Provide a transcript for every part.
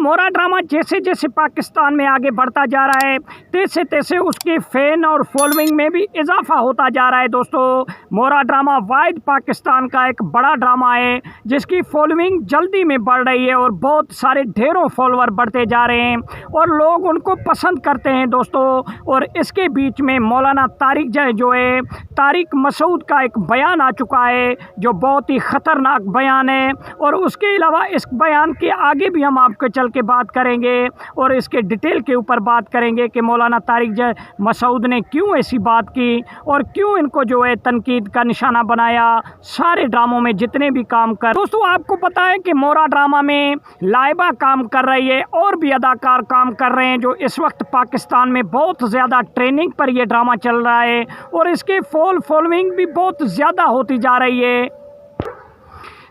मोरा ड्रामा जैसे जैसे पाकिस्तान में आगे बढ़ता जा रहा है तैसे तैसे उसके फैन और फॉलोइंग में भी इजाफा होता जा रहा है। दोस्तों, मोरा ड्रामा वाहिद पाकिस्तान का एक बड़ा ड्रामा है जिसकी फॉलोइंग जल्दी में बढ़ रही है और बहुत सारे ढेरों फॉलोअर बढ़ते जा रहे हैं और लोग उनको पसंद करते हैं दोस्तों। और इसके बीच में मौलाना तारिक मसूद का एक बयान आ चुका है जो बहुत ही ख़तरनाक बयान है और उसके अलावा इस बयान के आगे भी हम आपको चल के बात करेंगे और इसके डिटेल के ऊपर बात करेंगे कि मौलाना तारिक मसूद ने क्यों ऐसी बात की और क्यों इनको तनकीद का निशाना बनाया सारे ड्रामों में जितने भी काम कर। दोस्तों, आपको पता है कि मोरा ड्रामा में लाइबा काम कर रही है और भी अदाकार काम कर रहे हैं जो इस वक्त पाकिस्तान में बहुत ज़्यादा ट्रेनिंग पर यह ड्रामा चल रहा है और इसके फॉलोइंग भी बहुत ज़्यादा होती जा रही है।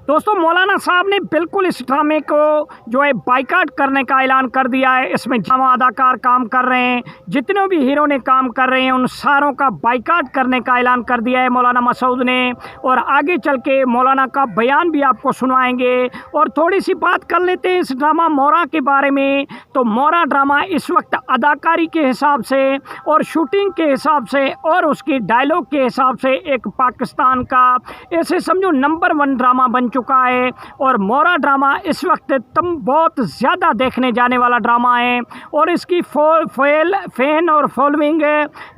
दोस्तों, मौलाना साहब ने बिल्कुल इस ड्रामे को बाइकाट करने का ऐलान कर दिया है। इसमें ड्रामा अदाकार काम कर रहे हैं, जितने भी हीरो ने काम कर रहे हैं उन सारों का बाइकाट करने का ऐलान कर दिया है मौलाना मसूद ने। और आगे चल के मौलाना का बयान भी आपको सुनवाएंगे। और थोड़ी सी बात कर लेते हैं इस ड्रामा मोरा के बारे में। तो मोरा ड्रामा इस वक्त अदाकारी के हिसाब से और शूटिंग के हिसाब से और उसकी डायलॉग के हिसाब से एक पाकिस्तान का ऐसे समझो नंबर 1 ड्रामा बन चुका है। और मोरा ड्रामा इस वक्त बहुत ज़्यादा देखने जाने वाला ड्रामा है और इसकी फैन और फॉलोइंग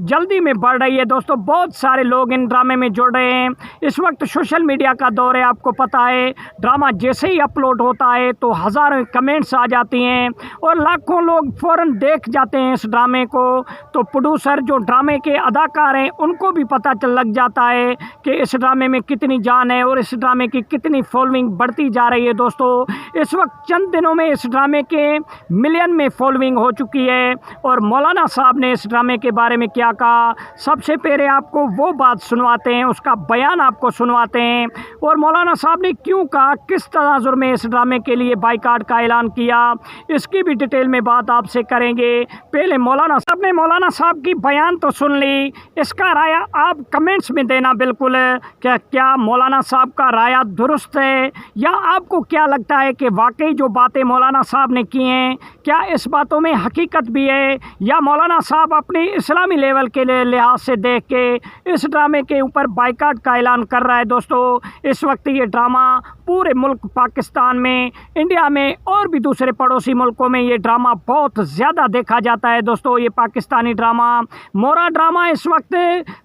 जल्दी में बढ़ रही है। दोस्तों, बहुत सारे लोग इन ड्रामे में जुड़ रहे हैं। इस वक्त सोशल मीडिया का दौर है, आपको पता है। ड्रामा जैसे ही अपलोड होता है तो हज़ारों कमेंट्स आ जाती हैं और लाखों लोग फ़ौरन देख जाते हैं इस ड्रामे को। तो प्रोड्यूसर जो ड्रामे के अदाकार हैं उनको भी पता लग जाता है कि इस ड्रामे में कितनी जान है और इस ड्रामे की कितनी फॉलोइंग बढ़ती जा रही है। दोस्तों, इस वक्त चंद दिनों में इस ड्रामे के मिलियन में फॉलोइंग हो चुकी है। और मौलाना साहब ने इस ड्रामे के बारे में क्या कहा, सबसे पहले आपको वो बात सुनवाते हैं, उसका बयान आपको सुनवाते हैं और मौलाना साहब ने क्यों कहा, किस तनाजुर में इस ड्रामे के लिए बाइकाट का ऐलान किया, इसकी भी डिटेल में बात आपसे करेंगे। पहले मौलाना साहब की बयान तो सुन ली, इसका राय आप कमेंट्स में देना बिल्कुल। क्या मौलाना साहब का राय दुरुस्त है या आपको क्या लगता है कि वाकई जो बातें मौलाना साहब ने की हैं क्या इस बातों में हकीकत भी है, या मौलाना साहब अपनी इस्लामी लेवल के लिहाज से देख के इस ड्रामे के ऊपर बाइकाट का ऐलान कर रहा है। दोस्तों, इस वक्त ये ड्रामा पूरे मुल्क पाकिस्तान में, इंडिया में और भी दूसरे पड़ोसी मुल्कों में ये ड्रामा बहुत ज़्यादा देखा जाता है। दोस्तों, ये पाकिस्तानी ड्रामा मोरा ड्रामा इस वक्त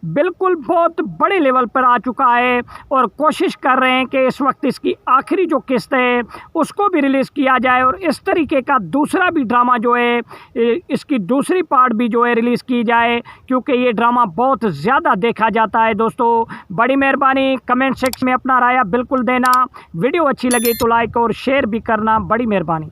बिल्कुल बहुत बड़े लेवल पर आ चुका है और कोशिश कर रहे हैं कि इस वक्त इसकी आखिरी जो किस्त है उसको भी रिलीज़ किया जाए और इस तरीके का दूसरा भी ड्रामा इसकी दूसरी पार्ट भी रिलीज़ की जाए, क्योंकि ये ड्रामा बहुत ज़्यादा देखा जाता है। दोस्तों, बड़ी मेहरबानी कमेंट सेक्शन में अपना राय बिल्कुल देना। वीडियो अच्छी लगी तो लाइक और शेयर भी करना, बड़ी मेहरबानी।